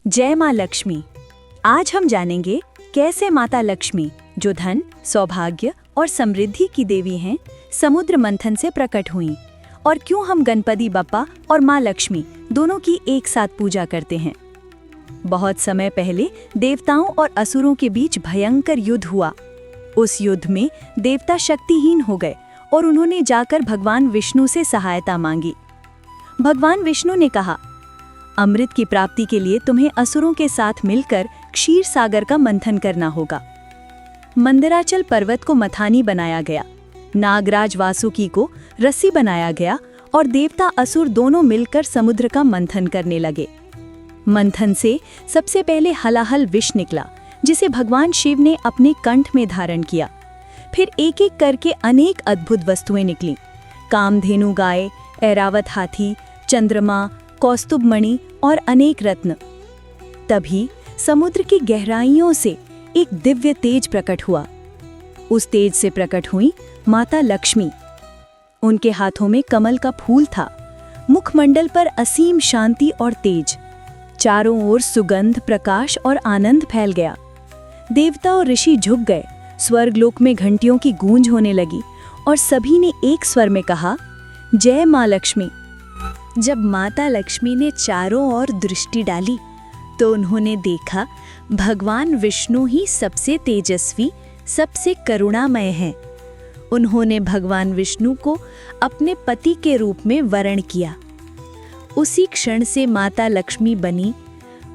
जय माँ लक्ष्मी। आज हम जानेंगे कैसे माता लक्ष्मी, जो धन, सौभाग्य और समृद्धि की देवी हैं, समुद्र मंथन से प्रकट हुईं और क्यों हम गणपति बप्पा और माँ लक्ष्मी दोनों की एक साथ पूजा करते हैं। बहुत समय पहले देवताओं और असुरों के बीच भयंकर युद्ध हुआ। उस युद्ध में देवता शक्तिहीन हो गए और उन्होंने जाकर भगवान विष्णु से सहायता मांगी। भगवान विष्णु ने कहा, अमृत की प्राप्ति के लिए तुम्हें असुरों के साथ मिलकर क्षीर सागर का मंथन करना होगा। मंदराचल पर्वत को मथानी बनाया गया, नागराज वासुकी को रस्सी बनाया गया और देवता असुर दोनों मिलकर समुद्र का मंथन करने लगे। मंथन से सबसे पहले हलाहल विष निकला, जिसे भगवान शिव ने अपने कंठ में धारण किया। फिर एक एक करके अनेक अद्भुत वस्तुएं निकलीं। कामधेनु गाय, ऐरावत हाथी, चंद्रमा, कौस्तुभ मणि और अनेक रत्न। तभी समुद्र की गहराइयों से एक दिव्य तेज प्रकट हुआ। उस तेज से प्रकट हुई माता लक्ष्मी। उनके हाथों में कमल का फूल था, मुखमंडल पर असीम शांति और तेज। चारों ओर सुगंध, प्रकाश और आनंद फैल गया। देवता और ऋषि झुक गए, स्वर्गलोक में घंटियों की गूंज होने लगी और सभी ने एक स्वर में कहा, जय माँ लक्ष्मी। जब माता लक्ष्मी ने चारों ओर दृष्टि डाली तो उन्होंने देखा भगवान विष्णु ही सबसे तेजस्वी, सबसे करुणामय हैं। उन्होंने भगवान विष्णु को अपने पति के रूप में वर्ण किया। उसी क्षण से माता लक्ष्मी बनी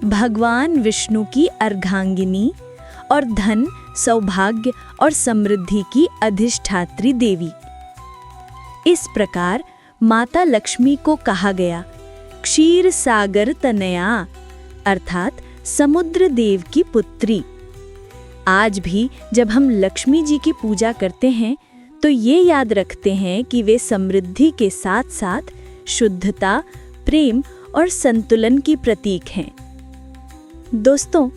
भगवान विष्णु की अर्धांगिनी और धन, सौभाग्य और समृद्धि की अधिष्ठात्री देवी। इस प्रकार माता लक्ष्मी को कहा गया क्षीर सागर तनया, अर्थात समुद्र देव की पुत्री। आज भी जब हम लक्ष्मी जी की पूजा करते हैं तो ये याद रखते हैं कि वे समृद्धि के साथ साथ शुद्धता, प्रेम और संतुलन की प्रतीक हैं। दोस्तों,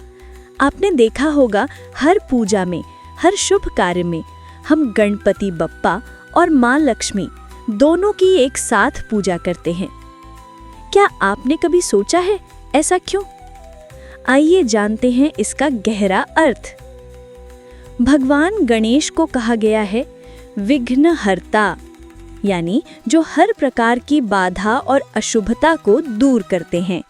आपने देखा होगा हर पूजा में, हर शुभ कार्य में हम गणपति बप्पा और माँ लक्ष्मी दोनों की एक साथ पूजा करते हैं। क्या आपने कभी सोचा है ऐसा क्यों? आइए जानते हैं इसका गहरा अर्थ। भगवान गणेश को कहा गया है विघ्नहर्ता, यानी जो हर प्रकार की बाधा और अशुभता को दूर करते हैं।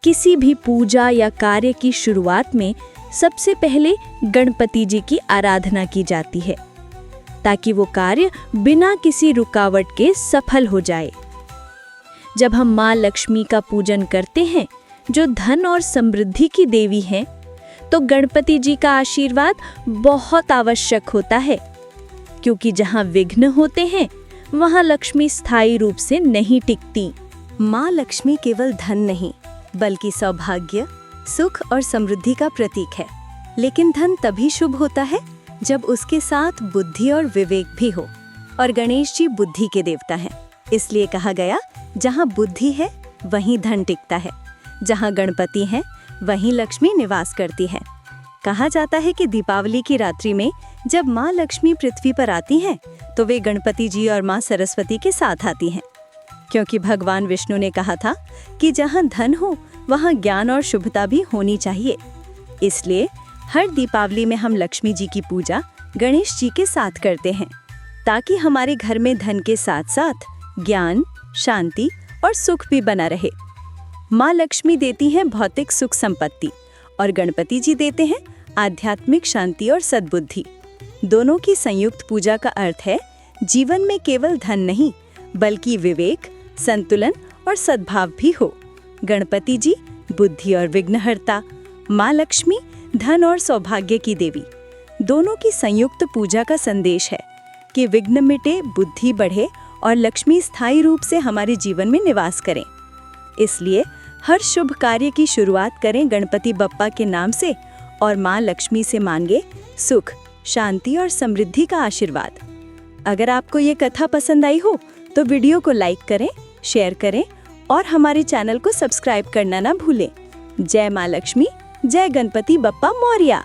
किसी भी पूजा या कार्य की शुरुआत में सबसे पहले गणपति जी की आराधना की जाती है, ताकि वो कार्य बिना किसी रुकावट के सफल हो जाए। जब हम माँ लक्ष्मी का पूजन करते हैं, जो धन और समृद्धि की देवी हैं, तो गणपति जी का आशीर्वाद बहुत आवश्यक होता है, क्योंकि जहाँ विघ्न होते हैं वहाँ लक्ष्मी स्थायी रूप से नहीं टिकती। माँ लक्ष्मी केवल धन नहीं, बल्कि सौभाग्य, सुख और समृद्धि का प्रतीक है। लेकिन धन तभी शुभ होता है जब उसके साथ बुद्धि और विवेक भी हो, और गणेश जी बुद्धि के देवता हैं। इसलिए कहा गया, जहाँ बुद्धि है वहीं धन टिकता है, जहाँ गणपति हैं वहीं लक्ष्मी निवास करती है। कहा जाता है कि दीपावली की रात्रि में जब माँ लक्ष्मी पृथ्वी पर आती हैं तो वे गणपति जी और माँ सरस्वती के साथ आती हैं, क्योंकि भगवान विष्णु ने कहा था कि जहाँ धन हो वहाँ ज्ञान और शुभता भी होनी चाहिए। इसलिए हर दीपावली में हम लक्ष्मी जी की पूजा गणेश जी के साथ करते हैं, ताकि हमारे घर में धन के साथ साथ ज्ञान, शांति और सुख भी बना रहे। माँ लक्ष्मी देती हैं भौतिक सुख संपत्ति और गणपति जी देते हैं आध्यात्मिक शांति और सद्बुद्धि। दोनों की संयुक्त पूजा का अर्थ है जीवन में केवल धन नहीं, बल्कि विवेक, संतुलन और सद्भाव भी हो। गणपति जी बुद्धि और विघ्नहर्ता, माँ लक्ष्मी धन और सौभाग्य की देवी। दोनों की संयुक्त पूजा का संदेश है कि विघ्न मिटे, बुद्धि बढ़े और लक्ष्मी स्थायी रूप से हमारे जीवन में निवास करें। इसलिए हर शुभ कार्य की शुरुआत करें गणपति बप्पा के नाम से और माँ लक्ष्मी से मांगे सुख, शांति और समृद्धि का आशीर्वाद। अगर आपको ये कथा पसंद आई हो तो वीडियो को लाइक करें, शेयर करें और हमारे चैनल को सब्सक्राइब करना ना भूलें। जय माँ लक्ष्मी, जय गणपति बप्पा मौर्या।